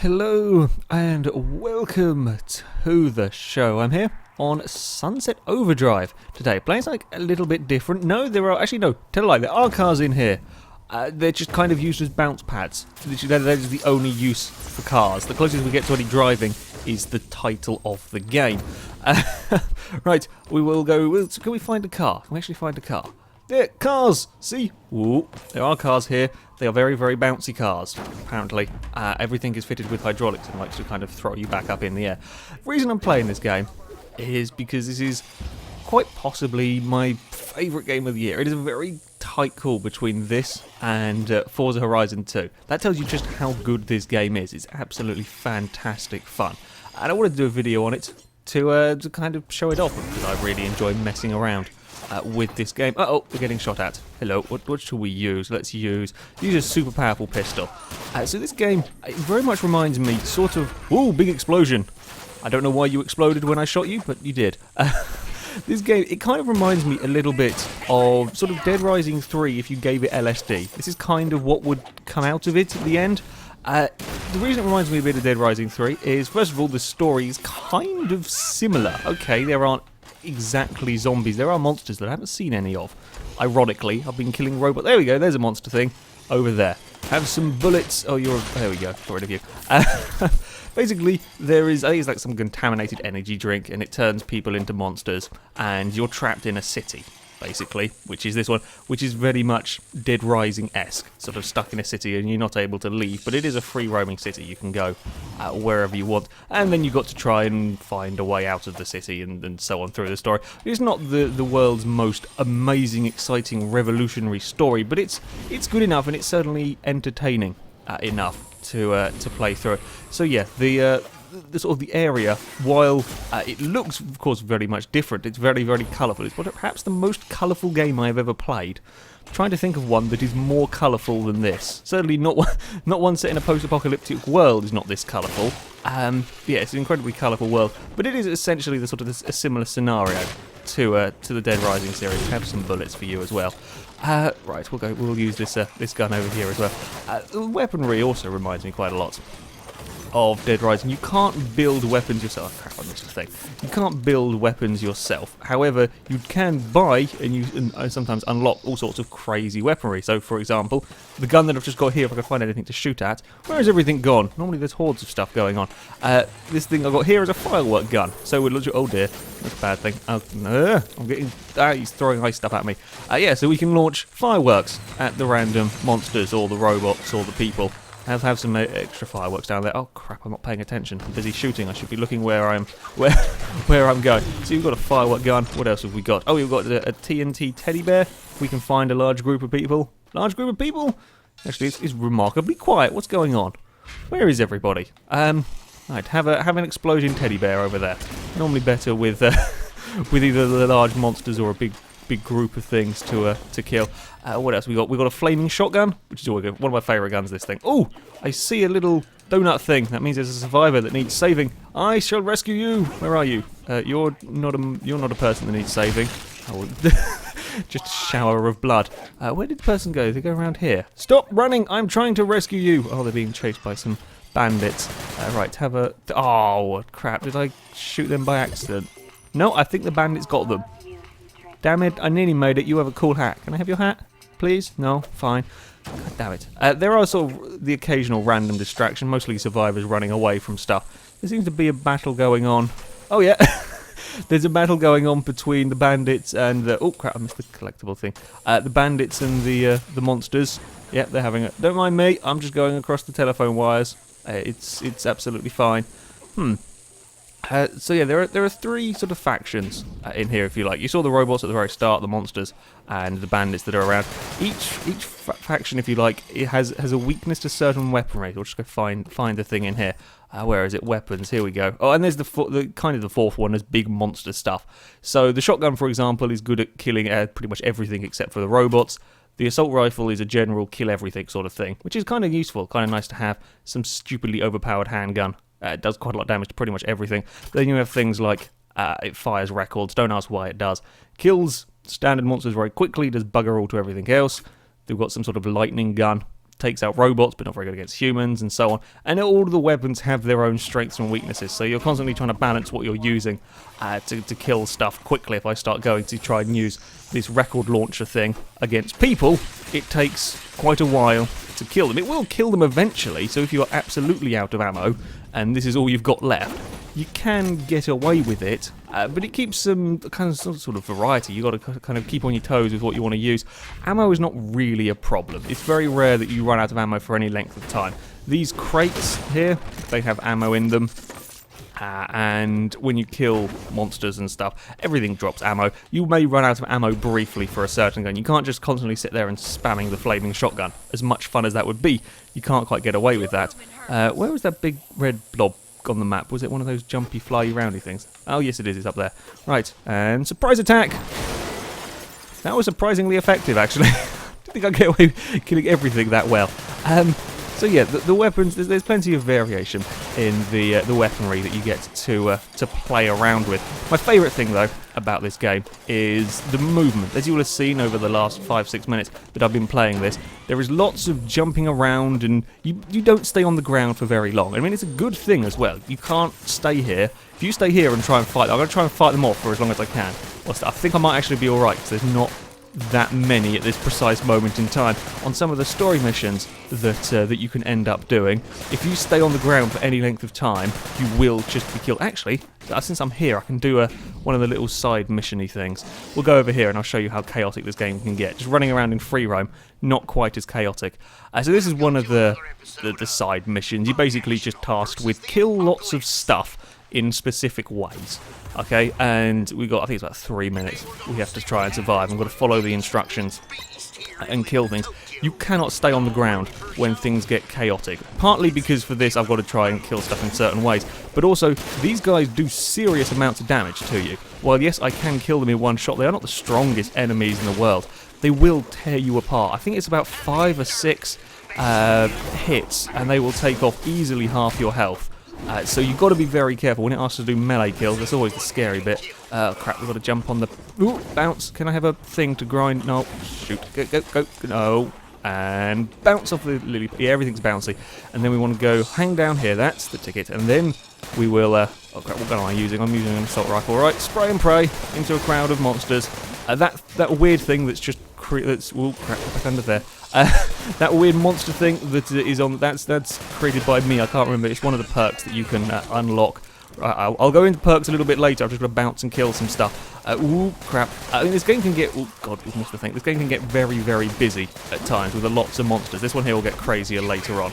hello, and welcome to the show. I'm here on Sunset Overdrive today, playing something a little bit different. No, there are, actually no, tell a lie, there are cars in here. They're just kind of used as bounce pads. Literally, that is the only use for cars. The closest we get to any driving is the title of the game. Right, we will go, can we find a car? Can we actually find a car? Yeah, cars! See? Ooh, there are cars here. They are very, very bouncy cars, apparently. Everything is fitted with hydraulics and likes to kind of throw you back up in the air. The reason I'm playing this game is because this is quite possibly my favourite game of the year. It is a very tight call between this and Forza Horizon 2. That tells you just how good this game is. It's absolutely fantastic fun. And I wanted to do a video on it to kind of show it off, because I really enjoy messing around with this game. Uh-oh, we're getting shot at. Hello, what should we use? Let's use a super powerful pistol. So this game, it very much reminds me, sort of, ooh, big explosion. I don't know why you exploded when I shot you, but you did. This game, it kind of reminds me a little bit of sort of Dead Rising 3 if you gave it LSD. This is kind of what would come out of it at the end. The reason it reminds me a bit of Dead Rising 3 is, first of all, the story is kind of similar. Okay, there aren't exactly zombies. There are monsters that I haven't seen any of. Ironically, I've been killing robots. There we go, there's a monster thing over there. Have some bullets. Oh, there we go, got rid of you. Basically, there is, I think it's like some contaminated energy drink, and it turns people into monsters, and you're trapped in a city, basically, which is this one, which is very much Dead Rising-esque, sort of stuck in a city and you're not able to leave, but it is a free roaming city. You can go wherever you want, and then you've got to try and find a way out of the city and so on through the story. It's not the world's most amazing, exciting, revolutionary story, but it's good enough, and it's certainly entertaining enough to play through it. So yeah, the sort of the area, while it looks, of course, very much different, it's very, very colourful. It's perhaps the most colourful game I've ever played. I'm trying to think of one that is more colourful than this. Certainly not one set in a post-apocalyptic world is not this colourful. Yeah, it's an incredibly colourful world, but it is essentially the sort of a similar scenario to the Dead Rising series. Have some bullets for you as well. Right, we'll use this gun over here as well. The weaponry also reminds me quite a lot of Dead Rising. You can't build weapons yourself. Oh, crap, I missed the thing. You can't build weapons yourself. However, you can buy and sometimes unlock all sorts of crazy weaponry. So, for example, the gun that I've just got here, if I can find anything to shoot at, where is everything gone? Normally there's hordes of stuff going on. This thing I've got here is a firework gun. So we're literally, oh dear, that's a bad thing. I'm getting, he's throwing ice stuff at me. Yeah, so we can launch fireworks at the random monsters or the robots or the people. Have some extra fireworks down there. Oh crap, I'm not paying attention. I'm busy shooting. I should be looking where I'm going. So you've got a firework gun. What else have we got? Oh, we've got a TNT teddy bear. We can find a large group of people. Large group of people? Actually, it's remarkably quiet. What's going on? Where is everybody? Right, have an explosion teddy bear over there. Normally better with with either the large monsters or a big group of things to kill. What else we got? We got a flaming shotgun, which is one of my favourite guns. This thing. Oh, I see a little donut thing. That means there's a survivor that needs saving. I shall rescue you. Where are you? You're not a person that needs saving. Oh, just a shower of blood. Where did the person go? They go around here. Stop running! I'm trying to rescue you. Oh, they're being chased by some bandits. Right, have a. Oh crap! Did I shoot them by accident? No, I think the bandits got them. Damn it, I nearly made it. You have a cool hat. Can I have your hat, please? No? Fine. God damn it. There are sort of the occasional random distraction, mostly survivors running away from stuff. There seems to be a battle going on. Oh, yeah. There's a battle going on between the bandits and the... Oh, crap, I missed the collectible thing. The bandits and the monsters. Yep, they're having it. Don't mind me, I'm just going across the telephone wires. It's absolutely fine. So yeah, there are three sort of factions in here, if you like. You saw the robots at the very start, the monsters, and the bandits that are around. Each faction, if you like, it has a weakness to certain weaponry. We'll just go find the thing in here. Where is it? Weapons. Here we go. Oh, and there's the kind of the fourth one, is big monster stuff. So the shotgun, for example, is good at killing pretty much everything except for the robots. The assault rifle is a general kill everything sort of thing, which is kind of useful, kind of nice to have. Some stupidly overpowered handgun. It does quite a lot of damage to pretty much everything. Then you have things like it fires records. Don't ask why it does. Kills standard monsters very quickly. Does bugger all to everything else. They've got some sort of lightning gun. takes out robots, but not very good against humans, and so on. And all of the weapons have their own strengths and weaknesses, so you're constantly trying to balance what you're using to kill stuff quickly. If I start going to try and use this record launcher thing against people, it takes quite a while to kill them. It will kill them eventually, so if you're absolutely out of ammo, and this is all you've got left, you can get away with it, but it keeps some kind of sort of variety. You've got to kind of keep on your toes with what you want to use. Ammo is not really a problem. It's very rare that you run out of ammo for any length of time. These crates here, they have ammo in them. And when you kill monsters and stuff, everything drops ammo. You may run out of ammo briefly for a certain gun. You can't just constantly sit there and spamming the flaming shotgun. As much fun as that would be, you can't quite get away with that. Where was that big red blob on the map? Was it one of those jumpy, flyy, roundy things? Oh, yes, it is. It's up there. Right, and surprise attack! That was surprisingly effective, actually. I didn't think I'd get away with killing everything that well. So yeah, the weapons, there's plenty of variation in the weaponry that you get to play around with. My favourite thing, though, about this game is the movement. As you will have seen over the last 5-6 minutes that I've been playing this, there is lots of jumping around, and you don't stay on the ground for very long. I mean, it's a good thing as well. You can't stay here. If you stay here and try and fight, I'm going to try and fight them off for as long as I can. I think I might actually be alright, because there's not that many at this precise moment in time on some of the story missions that you can end up doing. If you stay on the ground for any length of time, you will just be killed. Actually, since I'm here, I can do one of the little side mission-y things. We'll go over here and I'll show you how chaotic this game can get. Just running around in free roam, not quite as chaotic. So this is one of the side missions. You're basically just tasked with kill lots of stuff in specific ways. Okay, and we got, I think it's about 3 minutes we have to try and survive. I've got to follow the instructions and kill things. You cannot stay on the ground when things get chaotic. Partly because for this I've got to try and kill stuff in certain ways, but also these guys do serious amounts of damage to you. While yes, I can kill them in one shot, they are not the strongest enemies in the world. They will tear you apart. I think it's about 5 or 6 hits, and they will take off easily half your health. So you've got to be very careful when it asks to do melee kills. That's always the scary bit. Crap, we've got to jump on the... Ooh, bounce. Can I have a thing to grind? No. Shoot. Go. No. And bounce off the lily... Yeah, everything's bouncy. And then we want to go hang down here. That's the ticket. And then we will... oh, crap, what gun am I using? I'm using an assault rifle. Right, spray and pray into a crowd of monsters. That weird thing that's just... Oh, crap, back under there. That weird monster thing that is on... That's created by me. I can't remember. It's one of the perks that you can unlock. I'll go into perks a little bit later. I've just got to bounce and kill some stuff. Ooh, crap. I mean, this game can get... Oh, God, we've missed the thing. This game can get very, very busy at times with lots of monsters. This one here will get crazier later on.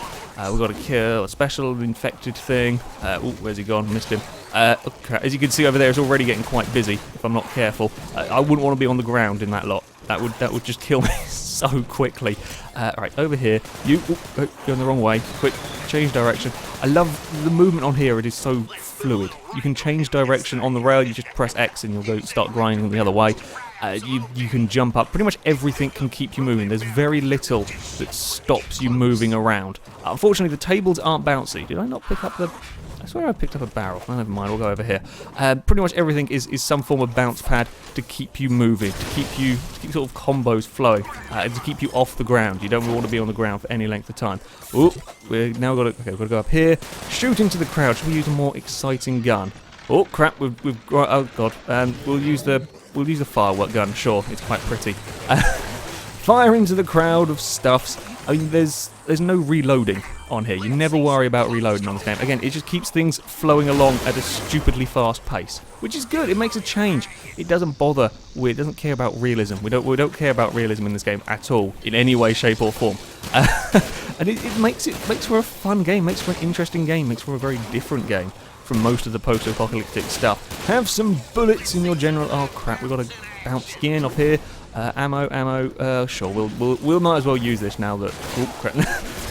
We've got to kill a special infected thing. Oh, where's he gone? Missed him. Okay. As you can see over there, it's already getting quite busy if I'm not careful. I wouldn't want to be on the ground in that lot. That would just kill me so quickly. Right, over here. You're going the wrong way. Quick, change direction. I love the movement on here. It is so fluid. You can change direction on the rail. You just press X and you'll go start grinding the other way. You can jump up. Pretty much everything can keep you moving. There's very little that stops you moving around. Unfortunately, the tables aren't bouncy. Did I not pick up the... I swear I picked up a barrel. Oh, never mind, we'll go over here. Pretty much everything is some form of bounce pad to keep you moving, to keep sort of combos flowing, and to keep you off the ground. You don't want to be on the ground for any length of time. Ooh, we've now got to go up here, shoot into the crowd. Should we use a more exciting gun? Oh crap, we've got, oh god, we'll use the firework gun. Sure, it's quite pretty. Fire into the crowd of stuffs. I mean, there's no reloading on here. You never worry about reloading on this game. Again, it just keeps things flowing along at a stupidly fast pace, which is good. It makes a change. It doesn't bother with, it doesn't care about realism. We don't care about realism in this game at all, in any way, shape, or form. And it makes for a fun game, makes for an interesting game, makes for a very different game from most of the post-apocalyptic stuff. Have some bullets in your general... Oh crap, we've got to bounce again off here. Ammo. Sure, we'll might as well use this now that... Oh crap.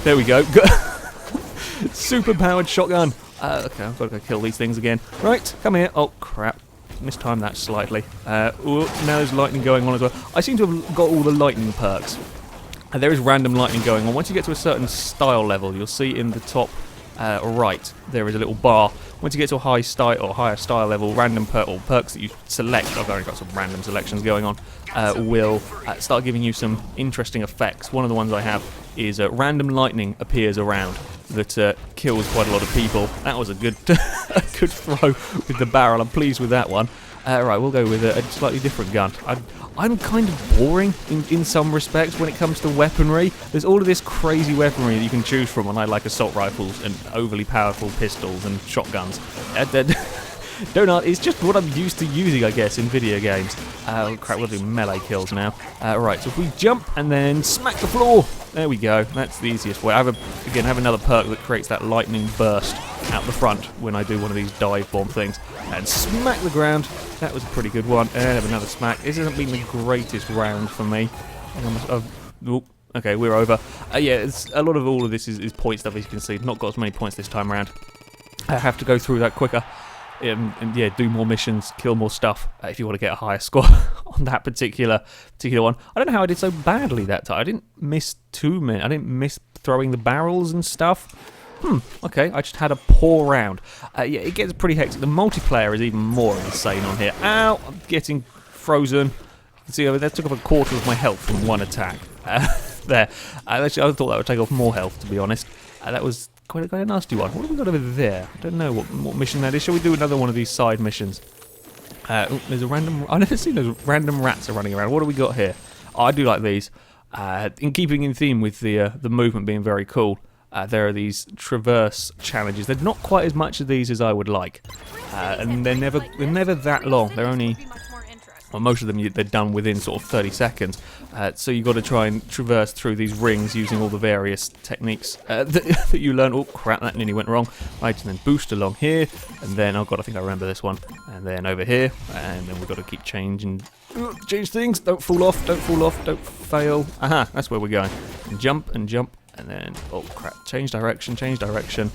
There we go. Super-powered shotgun. Okay, I've got to go kill these things again. Right, come here. Oh crap. Mistimed that slightly. Ooh, now there's lightning going on as well. I seem to have got all the lightning perks. There is random lightning going on. Once you get to a certain style level, you'll see in the top right there is a little bar once you get to a high style or higher style level, random perks that you select, I've already got some random selections going on, will start giving you some interesting effects. One of the ones I have is random lightning appears around that kills quite a lot of people. That was a good a good throw with the barrel. I'm pleased with that one. Right, we'll go with a slightly different gun. I'm kind of boring in some respects when it comes to weaponry. There's all of this crazy weaponry that you can choose from, and I like assault rifles and overly powerful pistols and shotguns. Donut is just what I'm used to using, I guess, in video games. Oh crap, we'll do melee kills now. Right, so if we jump and then smack the floor, there we go. That's the easiest way. I have another perk that creates that lightning burst out the front when I do one of these dive bomb things. And smack the ground. That was a pretty good one. And have another smack. This hasn't been the greatest round for me. Okay, we're over. Yeah, it's a lot of all of this is point stuff, as you can see. Not got as many points this time around. I have to go through that quicker. And yeah, do more missions, kill more stuff if you want to get a higher score on that particular one. I don't know how I did so badly that time. I didn't miss too many. I didn't miss throwing the barrels and stuff. Okay, I just had a poor round. Yeah, it gets pretty hectic. The multiplayer is even more insane on here. Ow, I'm getting frozen. You can see over there, took off a quarter of my health from one attack. There. Actually, I thought that would take off more health, to be honest. That was quite a nasty one. What have we got over there? I don't know what mission that is. Shall we do another one of these side missions? There's a random... I've never seen those random rats are running around. What do we got here? Oh, I do like these. In keeping in theme with the movement being very cool, there are these traverse challenges. They're not quite as much of these as I would like, and they're never that long. They're only... Well, most of them they're done within sort of 30 seconds, so you've got to try and traverse through these rings using all the various techniques that you learn. Oh crap, that nearly went wrong. Right, and then boost along here, and then, oh god, I think I remember this one, and then over here, and then we've got to keep change things. Don't fall off, don't fail. Aha, that's where we're going. And jump, and then, oh crap, change direction.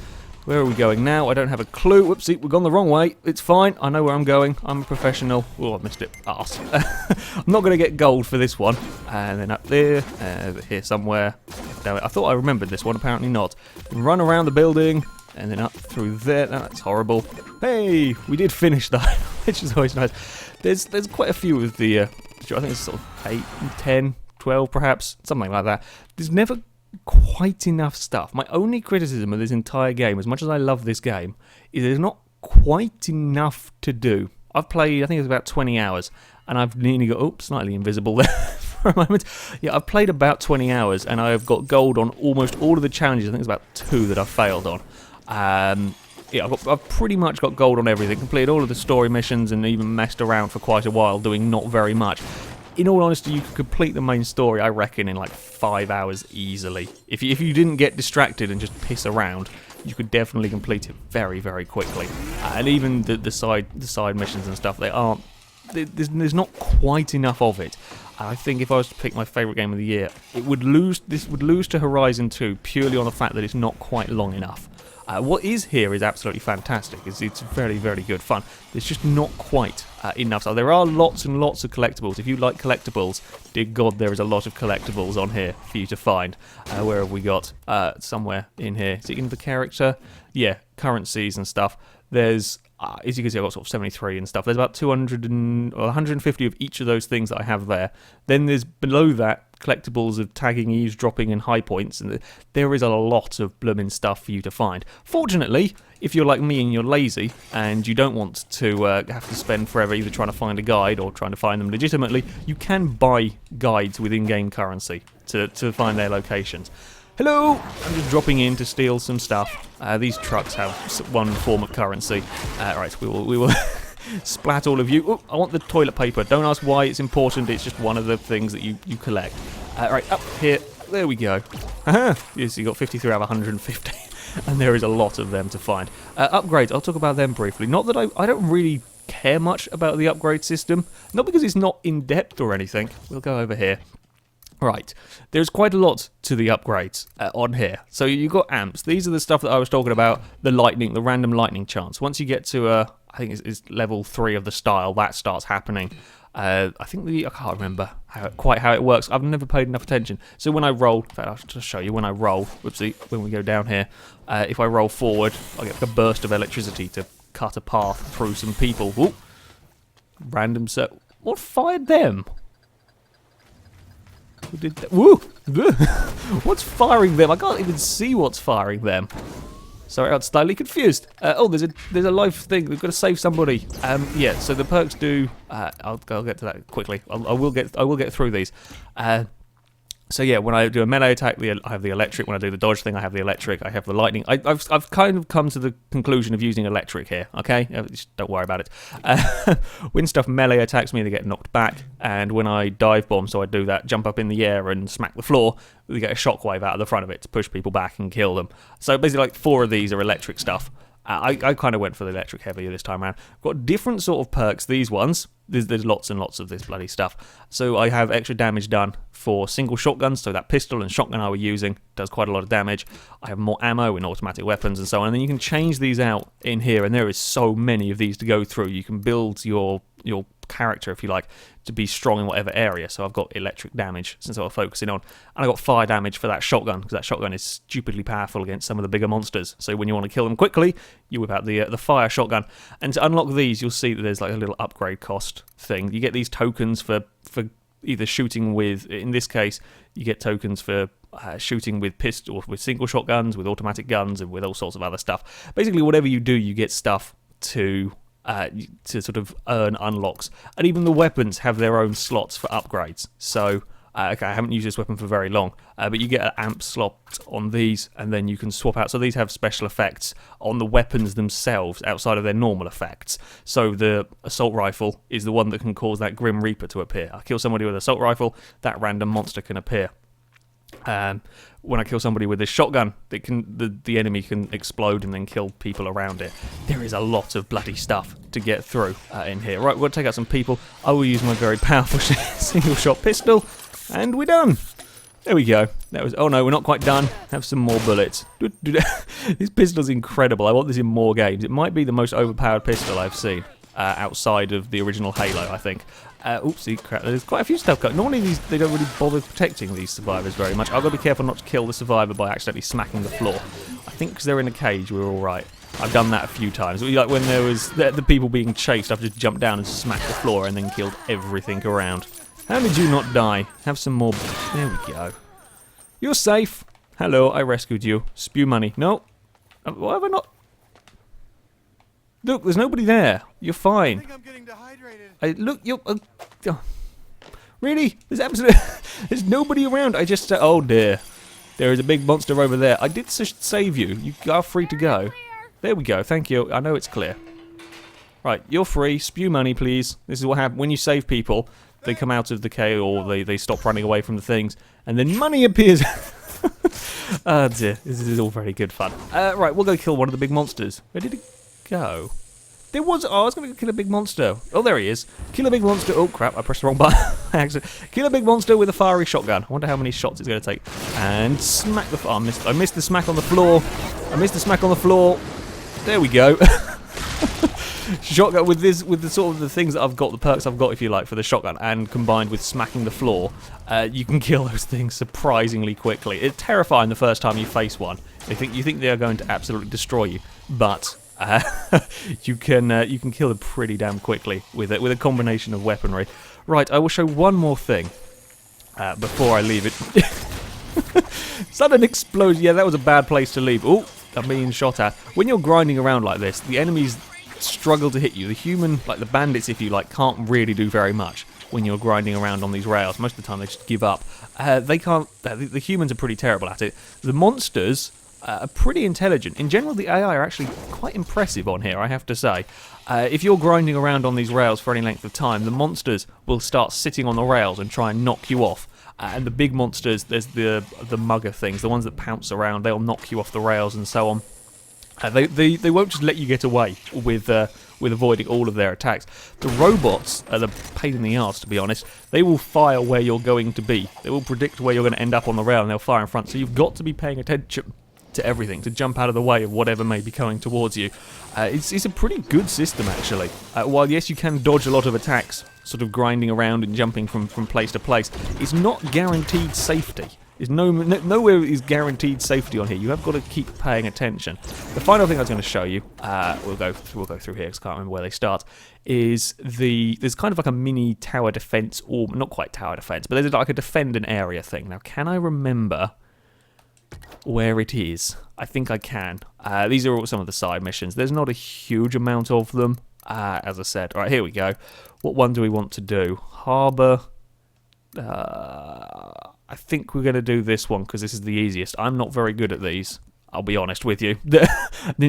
Where are we going now? I don't have a clue. Whoopsie, we've gone the wrong way. It's fine. I know where I'm going. I'm a professional. Oh, I missed it. Arse. I'm not going to get gold for this one. And then up there, over here somewhere. Damn it. I thought I remembered this one. Apparently not. Run around the building, and then up through there. No, that's horrible. Hey, we did finish that, which is always nice. There's quite a few of the, I think it's sort of 8, 10, 12 perhaps, something like that. There's never quite enough stuff. My only criticism of this entire game, as much as I love this game, is there's not quite enough to do. I've played, I think it's about 20 hours, and I've nearly got, slightly invisible there for a moment. Yeah, I've played about 20 hours, and I've got gold on almost all of the challenges. I think it's about 2 that I've failed on. Yeah, I've pretty much got gold on everything, completed all of the story missions, and even messed around for quite a while, doing not very much. In all honesty, you could complete the main story, I reckon, in like 5 hours easily. If you didn't get distracted and just piss around, you could definitely complete it very, very quickly. And even the side missions and stuff, there's not quite enough of it. I think if I was to pick my favourite game of the year, this would lose to Horizon 2 purely on the fact that it's not quite long enough. What is here is absolutely fantastic. It's very, very good fun. There's just not quite enough. So there are lots and lots of collectibles. If you like collectibles, dear God, there is a lot of collectibles on here for you to find. Where have we got? Somewhere in here. Is it in the character? Yeah, currencies and stuff. There's, as you can see, I've got sort of 73 and stuff. There's about 150 of each of those things that I have there. Then there's below that collectibles of tagging, eavesdropping, and high points, and there is a lot of blooming stuff for you to find. Fortunately, if you're like me and you're lazy and you don't want to have to spend forever either trying to find a guide or trying to find them legitimately, you can buy guides with in-game currency to find their locations. Hello! I'm just dropping in to steal some stuff. These trucks have one form of currency. Right, we will splat all of you. Oh, I want the toilet paper. Don't ask why it's important. It's just one of the things that you collect. Right, up here. There we go. Yes, you got 53 out of 150. And there is a lot of them to find. Upgrades, I'll talk about them briefly. Not that I don't really care much about the upgrade system. Not because it's not in-depth or anything. We'll go over here. Right, there's quite a lot to the upgrades on here. So you've got amps. These are the stuff that I was talking about, the random lightning chance. Once you get to, I think it's level 3 of the style, that starts happening. I can't remember quite how it works. I've never paid enough attention. So when I roll, in fact, I'll just show you when I roll. Whoopsie, when we go down here, if I roll forward, I get a burst of electricity to cut a path through some people. Ooh. Random set. What fired them? Who did that? Woo! What's firing them? I can't even see what's firing them. Sorry, I'm slightly confused. Oh, there's a life thing. We've got to save somebody. Yeah. So the perks do. I'll get to that quickly. I will get through these. So yeah, when I do a melee attack, I have the electric. When I do the dodge thing, I have the electric. I have the lightning. I've kind of come to the conclusion of using electric here. Okay, just don't worry about it. When stuff melee attacks me, they get knocked back. And when I dive bomb, so I do that, jump up in the air and smack the floor, we get a shockwave out of the front of it to push people back and kill them. So basically, like 4 of these are electric stuff. I kind of went for the electric heavier this time around. Got different sort of perks. These ones, there's lots and lots of this bloody stuff. So I have extra damage done for single shotguns. So that pistol and shotgun I were using does quite a lot of damage. I have more ammo in automatic weapons and so on. And then you can change these out in here. And there is so many of these to go through. You can build your character, if you like, to be strong in whatever area. So I've got electric damage since I was focusing on, and I got fire damage for that shotgun because that shotgun is stupidly powerful against some of the bigger monsters. So when you want to kill them quickly, you whip out the fire shotgun. And to unlock these, you'll see that there's like a little upgrade cost thing. You get these tokens for either shooting with, in this case, you get tokens for shooting with pistol, with single shotguns, with automatic guns, and with all sorts of other stuff. Basically, whatever you do, you get stuff to sort of earn unlocks, and even the weapons have their own slots for upgrades. So okay, I haven't used this weapon for very long, but you get an amp slot on these, and then you can swap out. So these have special effects on the weapons themselves outside of their normal effects. So the assault rifle is the one that can cause that Grim Reaper to appear. I kill somebody with an assault rifle, that random monster can appear. When I kill somebody with this shotgun, the enemy can explode and then kill people around it. There is a lot of bloody stuff to get through in here. Right, we'll take out some people. I will use my very powerful single shot pistol, and we're done. There we go. That was. Oh no, we're not quite done. Have some more bullets. This pistol's incredible. I want this in more games. It might be the most overpowered pistol I've seen outside of the original Halo, I think. Oopsie crap, there's quite a few stuff going. Normally they don't really bother protecting these survivors very much. I've got to be careful not to kill the survivor by accidentally smacking the floor. I think because they're in a cage, we're alright. I've done that a few times. Like when there was the people being chased, I've just jumped down and smacked the floor and then killed everything around. How did you not die? Have some more. There we go. You're safe. Hello, I rescued you. Spew money. No. Why have I not? Look, there's nobody there. You're fine. I think I'm getting dehydrated. Look, you're... really? There's nobody around. I just... oh dear. There is a big monster over there. I did save you. You are free to go. There we go. Thank you. I know it's clear. Right, you're free. Spew money, please. This is what happens when you save people. They come out of the cave, or they stop running away from the things, and then money appears. Oh dear. This is all very good fun. Right, we'll go kill one of the big monsters. Where did it go? There was... oh, I was going to kill a big monster. Oh, there he is. Kill a big monster. Oh, crap. I pressed the wrong button. Kill a big monster with a fiery shotgun. I wonder how many shots it's going to take. And smack the... oh, I missed the smack on the floor. I missed the smack on the floor. There we go. Shotgun with the sort of the things that I've got, the perks I've got, if you like, for the shotgun, and combined with smacking the floor, you can kill those things surprisingly quickly. It's terrifying the first time you face one. You think they are going to absolutely destroy you, but... you can kill them pretty damn quickly with a combination of weaponry. Right, I will show one more thing before I leave it. Sudden explosion. Yeah, that was a bad place to leave. Oh, I'm being shot at. When you're grinding around like this, the enemies struggle to hit you. The human, like the bandits, if you like, can't really do very much when you're grinding around on these rails. Most of the time, they just give up. They can't. The humans are pretty terrible at it. The monsters are pretty intelligent. In general, the AI are actually quite impressive on here, I have to say. If you're grinding around on these rails for any length of time, the monsters will start sitting on the rails and try and knock you off. And the big monsters, there's the mugger things, the ones that pounce around, they'll knock you off the rails and so on. They won't just let you get away with avoiding all of their attacks. The robots are the pain in the arse, to be honest. They will fire where you're going to be. They will predict where you're going to end up on the rail, and they'll fire in front. So you've got to be paying attention to everything, to jump out of the way of whatever may be coming towards you. It's a pretty good system, actually. While, yes, you can dodge a lot of attacks, sort of grinding around and jumping from place to place, it's not guaranteed safety. There's nowhere is guaranteed safety on here. You have got to keep paying attention. The final thing I was going to show you, we'll go through here because I can't remember where they start, is there's kind of like a mini tower defense, or not quite tower defense, but there's like a defend an area thing. Now, can I remember where it is? I think I can. These are all some of the side missions. There's not a huge amount of them, as I said. All right, here we go. What one do we want to do? Harbour. I think we're going to do this one because this is the easiest. I'm not very good at these, I'll be honest with you. They're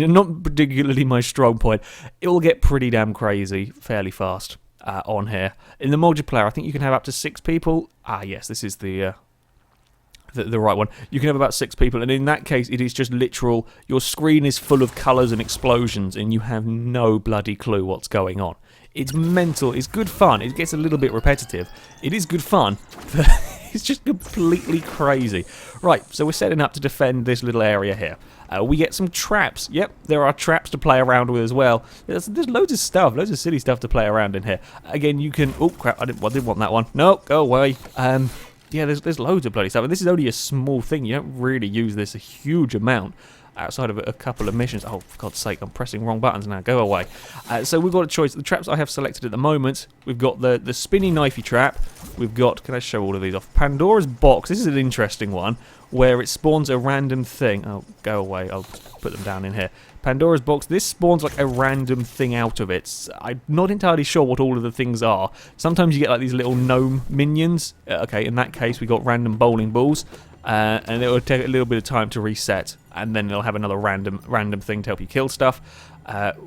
not particularly my strong point. It will get pretty damn crazy fairly fast on here. In the multiplayer, I think you can have up to 6 people. Yes, this is the right one. You can have about 6 people, and in that case, it is just literal. Your screen is full of colours and explosions, and you have no bloody clue what's going on. It's mental. It's good fun. It gets a little bit repetitive. It is good fun. It's just completely crazy. Right, so we're setting up to defend this little area here. We get some traps. Yep, there are traps to play around with as well. There's loads of stuff, loads of silly stuff to play around in here. Again, you can... Oh, crap, I didn't want that one. No, go away. Yeah, there's loads of bloody stuff. And this is only a small thing. You don't really use this a huge amount outside of a couple of missions. Oh, for God's sake, I'm pressing wrong buttons now. Go away. So we've got a choice. The traps I have selected at the moment, we've got the spinny knifey trap. We've got, can I show all of these off? Pandora's box. This is an interesting one where it spawns a random thing. Oh, go away. I'll put them down in here. Pandora's box. This spawns like a random thing out of it. I'm not entirely sure what all of the things are. Sometimes you get like these little gnome minions. Okay, in that case, we got random bowling balls. And it will take a little bit of time to reset, and then it'll have another random thing to help you kill stuff.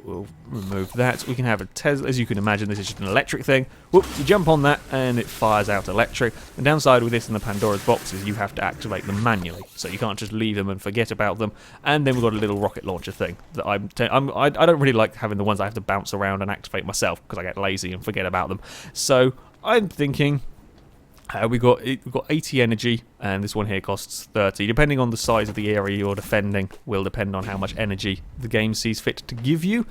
We'll remove that. We can have a Tesla. As you can imagine, this is just an electric thing. Whoop, you jump on that, and it fires out electric. The downside with this and the Pandora's box is you have to activate them manually, so you can't just leave them and forget about them. And then we've got a little rocket launcher thing that I don't really like having the ones I have to bounce around and activate myself because I get lazy and forget about them. So I'm thinking... we've got 80 energy, and this one here costs 30. Depending on the size of the area you're defending, will depend on how much energy the game sees fit to give you.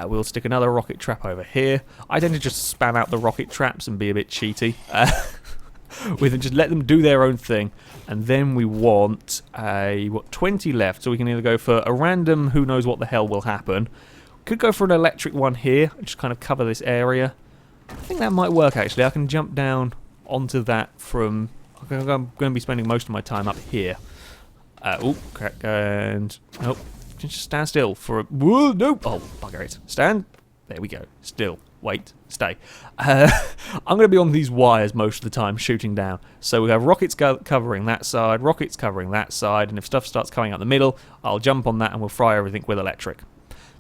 We'll stick another rocket trap over here. I tend to just spam out the rocket traps and be a bit cheaty. With them, just let them do their own thing. And then we want 20 left, so we can either go for a random who knows what the hell will happen. Could go for an electric one here, and just kind of cover this area. I think that might work actually. I can jump down onto that from... I'm going to be spending most of my time up here. Oh, crack, and... Nope. Just stand still for a... Whoa, nope. Oh, bugger it. Stand. There we go. Still. Wait. Stay. I'm going to be on these wires most of the time, shooting down. So we have rockets covering that side, rockets covering that side, and if stuff starts coming out the middle, I'll jump on that and we'll fry everything with electric.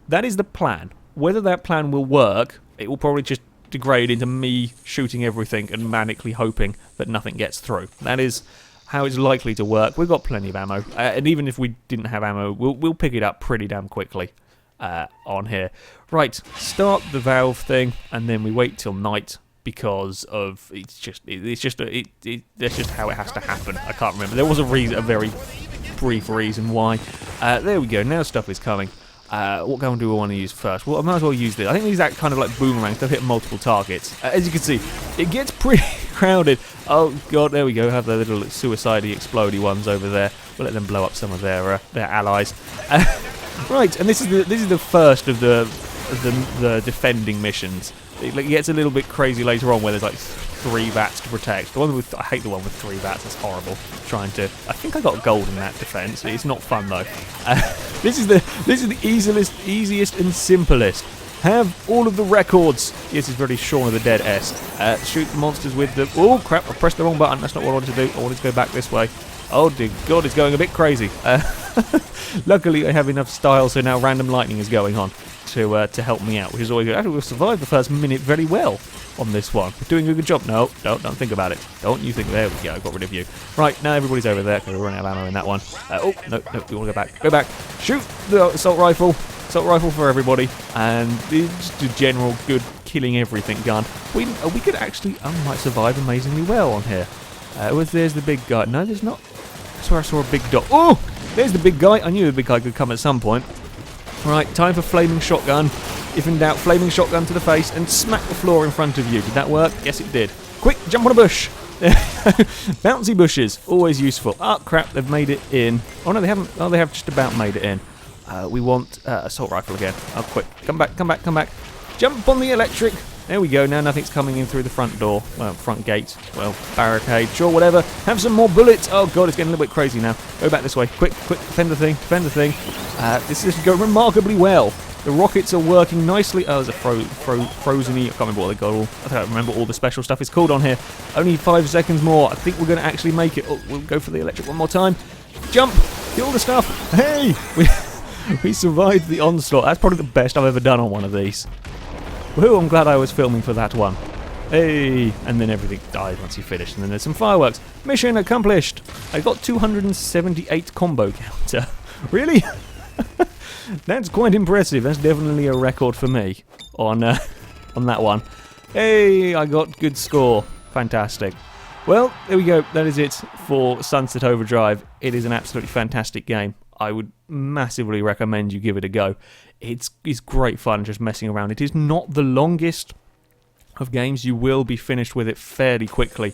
That is the plan. Whether that plan will work, it will probably just degrade into me shooting everything and manically hoping that nothing gets through. That is how it's likely to work. We've got plenty of ammo, and even if we didn't have ammo, we'll pick it up pretty damn quickly on here. Right, start the valve thing, and then we wait till night because of that's just how it has to happen. I can't remember. There was a very brief reason why. There we go. Now stuff is coming. What gun do we want to use first? Well, I might as well use this. I think these act kind of like boomerangs. They'll hit multiple targets. As you can see, it gets pretty crowded. Oh, God, there we go. Have the little suicide-y, explodey ones over there. We'll let them blow up some of their allies. Right, and this is the first of the defending missions. It gets a little bit crazy later on where there's like 3 vats to protect. I hate the one with 3 vats. That's horrible. I think I got gold in that defense. It's not fun though. This is the easiest and simplest. Have all of the records. This is very Shaun of the Dead-esque. Shoot the monsters with the... Oh crap! I pressed the wrong button. That's not what I wanted to do. I wanted to go back this way. Oh dear God, it's going a bit crazy. Luckily, I have enough style, so now random lightning is going on to help me out, which is always good. Actually, we've survived the first minute very well on this one. We're doing a good job. No, don't think about it. Don't you think... There we go, got rid of you. Right, now everybody's over there, because we're running out of ammo in that one. Oh, no, we want to go back. Go back. Shoot the assault rifle. Assault rifle for everybody. And just a general good killing everything gun. We could actually... I might survive amazingly well on here. There's the big guy. No, there's not. I swear I saw a big dot. Oh! There's the big guy. I knew the big guy could come at some point. Right, time for flaming shotgun. If in doubt, flaming shotgun to the face and smack the floor in front of you. Did that work? Yes, it did. Quick, jump on a bush. Bouncy bushes, always useful. Oh crap, they've made it in. Oh no, they haven't. Oh, they have just about made it in. We want assault rifle again. Oh, quick, come back, come back, come back. Jump on the electric. There we go. Now nothing's coming in through the front door. Well, front gate. Well, barricade. Sure, whatever. Have some more bullets. Oh god, it's getting a little bit crazy now. Go back this way. Quick, quick. Defend the thing. Defend the thing. This is going remarkably well. The rockets are working nicely. Oh, there's a frozen-y. I can't remember what they got all. I don't remember all the special stuff it's called on here. Only 5 seconds more. I think we're going to actually make it. Oh, we'll go for the electric one more time. Jump. Kill the stuff. Hey! We survived the onslaught. That's probably the best I've ever done on one of these. Woohoo, I'm glad I was filming for that one. Hey! And then everything died once you finished. And then there's some fireworks. Mission accomplished! I got 278 combo counter. Really? That's quite impressive. That's definitely a record for me on that one. Hey! I got good score. Fantastic. Well, there we go. That is it for Sunset Overdrive. It is an absolutely fantastic game. I would massively recommend you give it a go. It's great fun just messing around. It is not the longest of games. You will be finished with it fairly quickly.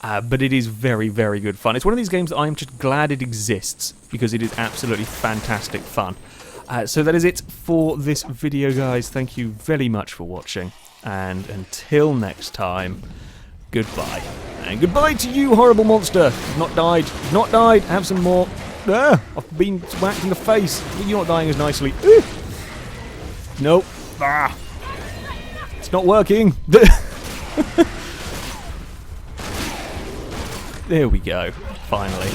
But it is very, very good fun. It's one of these games that I'm just glad it exists because it is absolutely fantastic fun. So that is it for this video, guys. Thank you very much for watching. And until next time, goodbye. And goodbye to you, horrible monster. You've not died. You've not died. Have some more. I've been whacked in the face. You're not dying as nicely. Nope. It's not working. There we go. Finally.